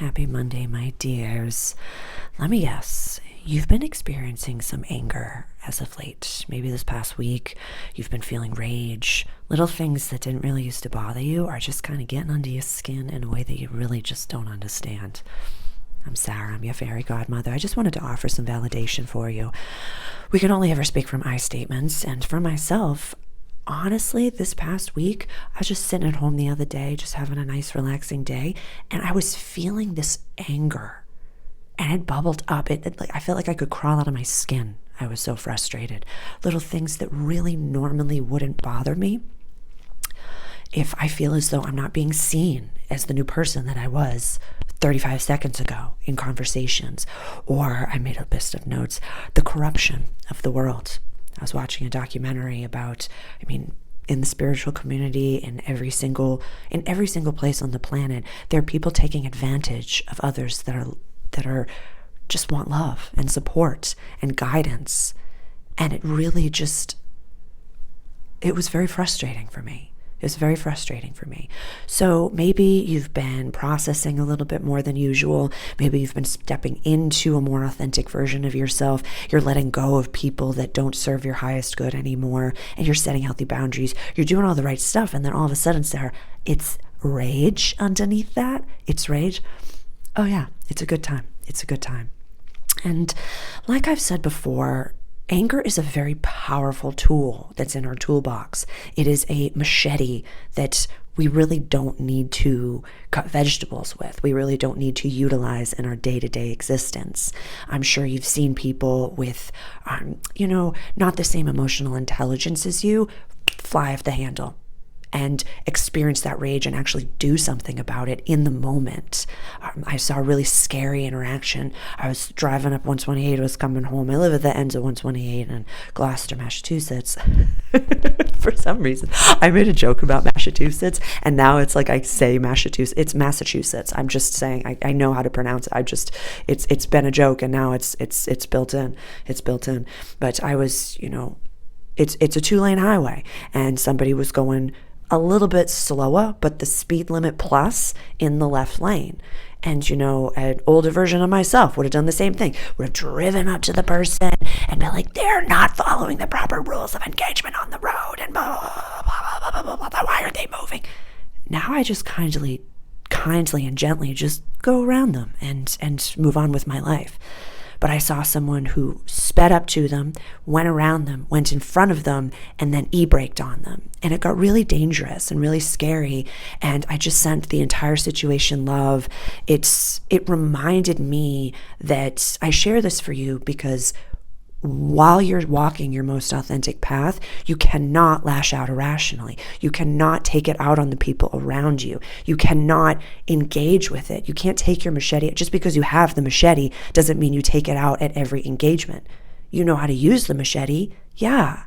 Happy Monday, my dears. Let me guess, you've been experiencing some anger as of late. Maybe this past week, you've been feeling rage. Little things that didn't really used to bother you are just kind of getting under your skin in a way that you really just don't understand. I'm Sarah, I'm your fairy godmother. I just wanted to offer some validation for you. We can only ever speak from I statements, and for myself, honestly, this past week, I was just sitting at home the other day, just having a nice, relaxing day, and I was feeling this anger, and it bubbled up. I felt like I could crawl out of my skin. I was so frustrated. Little things that really normally wouldn't bother me. If I feel as though I'm not being seen as the new person that I was 35 seconds ago in conversations, or I made a list of notes, the corruption of the world. I was watching a documentary about, in the spiritual community, in every single place on the planet, there are people taking advantage of others that are just want love and support and guidance. And it really it was very frustrating for me. It was very frustrating for me. So maybe you've been processing a little bit more than usual. Maybe you've been stepping into a more authentic version of yourself. You're letting go of people that don't serve your highest good anymore, and you're setting healthy boundaries. You're doing all the right stuff, and then all of a sudden, Sarah, it's rage underneath that. It's rage. Oh yeah, it's a good time. It's a good time. And like I've said before, anger is a very powerful tool that's in our toolbox. It is a machete that we really don't need to cut vegetables with. We really don't need to utilize in our day-to-day existence. I'm sure you've seen people with, not the same emotional intelligence as you, fly off the handle and experience that rage and actually do something about it in the moment. I saw a really scary interaction. I was driving up 128, I was coming home. I live at the ends of 128 in Gloucester, Massachusetts. For some reason, I made a joke about Massachusetts, and now it's like I say Massachusetts. It's Massachusetts. I'm just saying I know how to pronounce it. It's been a joke, and now it's built in. It's built in. But I was, it's a 2-lane highway, and somebody was going a little bit slower, but the speed limit plus in the left lane. And, an older version of myself would have done the same thing. Would have driven up to the person and been like, they're not following the proper rules of engagement on the road, and blah, blah, blah, blah, blah, blah, blah. Why are they moving? Now I just kindly and gently just go around them and move on with my life. But I saw someone who sped up to them, went around them, went in front of them, and then e-braked on them. And it got really dangerous and really scary. And I just sent the entire situation love. It reminded me that I share this for you because while you're walking your most authentic path, you cannot lash out irrationally. You cannot take it out on the people around you. You cannot engage with it. You can't take your machete. Just because you have the machete doesn't mean you take it out at every engagement. You know how to use the machete. Yeah.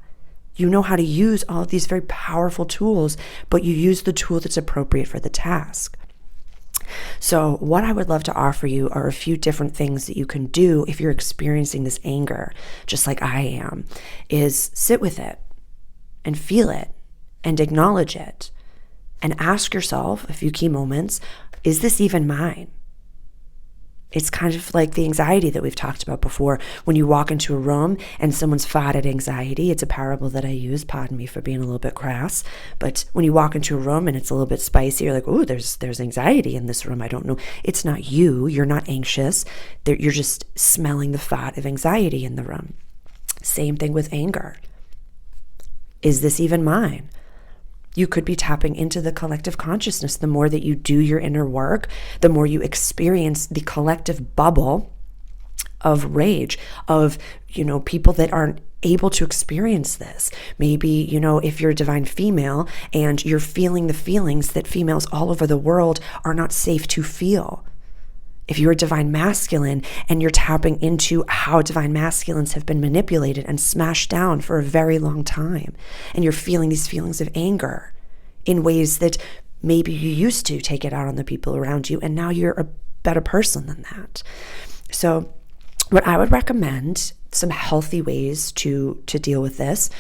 You know how to use all of these very powerful tools, but you use the tool that's appropriate for the task. So what I would love to offer you are a few different things that you can do if you're experiencing this anger, just like I am, is sit with it and feel it and acknowledge it and ask yourself a few key moments, is this even mine? It's kind of like the anxiety that we've talked about before. When you walk into a room and someone's fought at anxiety, it's a parable that I use, pardon me for being a little bit crass, but when you walk into a room and it's a little bit spicy, you're like, oh, there's anxiety in this room. I don't know. It's not you. You're not anxious. You're just smelling the fat of anxiety in the room. Same thing with anger. Is this even mine? You could be tapping into the collective consciousness. The more that you do your inner work, the more you experience the collective bubble of rage, of, people that aren't able to experience this. Maybe, if you're a divine female and you're feeling the feelings that females all over the world are not safe to feel. If you're a divine masculine and you're tapping into how divine masculines have been manipulated and smashed down for a very long time, and you're feeling these feelings of anger in ways that maybe you used to take it out on the people around you, and now you're a better person than that. So what I would recommend, some healthy ways to deal with this,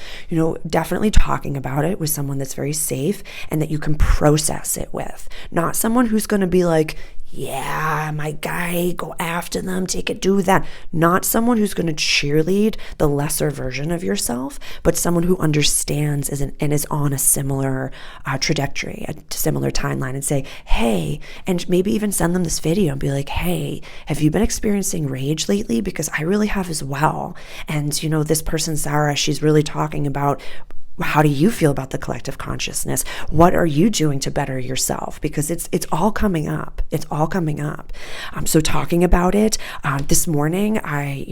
definitely talking about it with someone that's very safe and that you can process it with. Not someone who's going to be like, yeah, my guy, go after them, take it, do that. Not someone who's going to cheerlead the lesser version of yourself, but someone who understands and is on a similar trajectory, a similar timeline, and say, hey, and maybe even send them this video and be like, hey, have you been experiencing rage lately? Because I really have as well. And, you know, this person, Sarah, she's really talking about, how do you feel about the collective consciousness? What are you doing to better yourself? Because it's all coming up. It's all coming up. So talking about it, this morning, I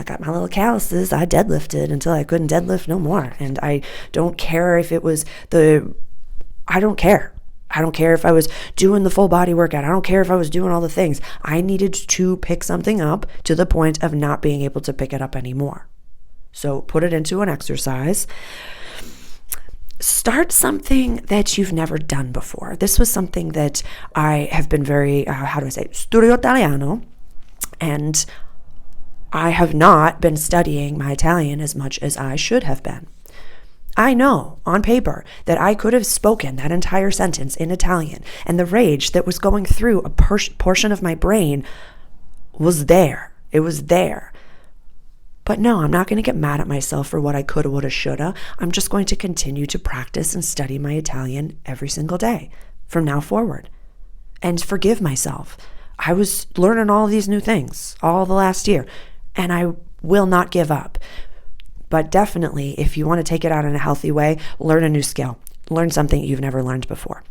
got my little calluses. I deadlifted until I couldn't deadlift no more. And I don't care if it was I don't care. I don't care if I was doing the full body workout. I don't care if I was doing all the things. I needed to pick something up to the point of not being able to pick it up anymore. So put it into an exercise. Start something that you've never done before. This was something that I have been very, studio italiano, and I have not been studying my Italian as much as I should have been. I know on paper that I could have spoken that entire sentence in Italian, and the rage that was going through a portion of my brain was there. It was there. But no, I'm not going to get mad at myself for what I coulda, woulda, shoulda. I'm just going to continue to practice and study my Italian every single day from now forward and forgive myself. I was learning all these new things all the last year, and I will not give up. But definitely, if you want to take it out in a healthy way, learn a new skill. Learn something you've never learned before.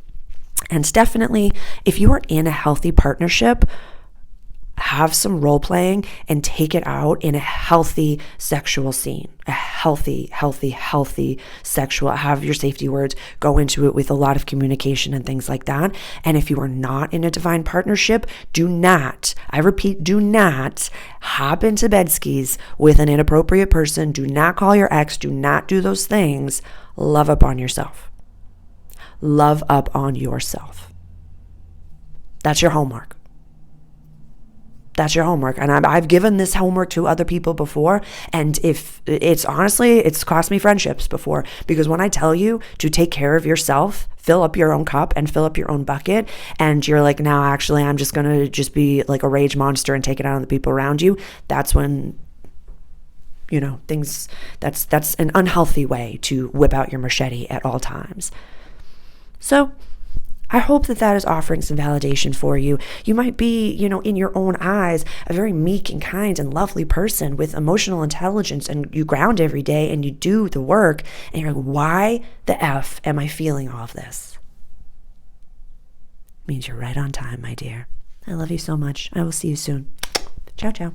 And definitely, if you are in a healthy partnership, have some role playing and take it out in a healthy sexual scene, a healthy sexual, have your safety words, go into it with a lot of communication and things like that. And if you are not in a divine partnership, do not, I repeat, do not hop into bed skis with an inappropriate person. Do not call your ex. Do not do those things. Love up on yourself. Love up on yourself. That's your homework. That's your homework. And I've given this homework to other people before. And if it's honestly, it's cost me friendships before, because when I tell you to take care of yourself, fill up your own cup and fill up your own bucket, and you're like, no, actually, I'm just going to just be like a rage monster and take it out on the people around you. That's when, that's an unhealthy way to whip out your machete at all times. So I hope that is offering some validation for you. You might be, in your own eyes, a very meek and kind and lovely person with emotional intelligence, and you ground every day and you do the work, and you're like, why the F am I feeling all of this? It means you're right on time, my dear. I love you so much. I will see you soon. Ciao, ciao.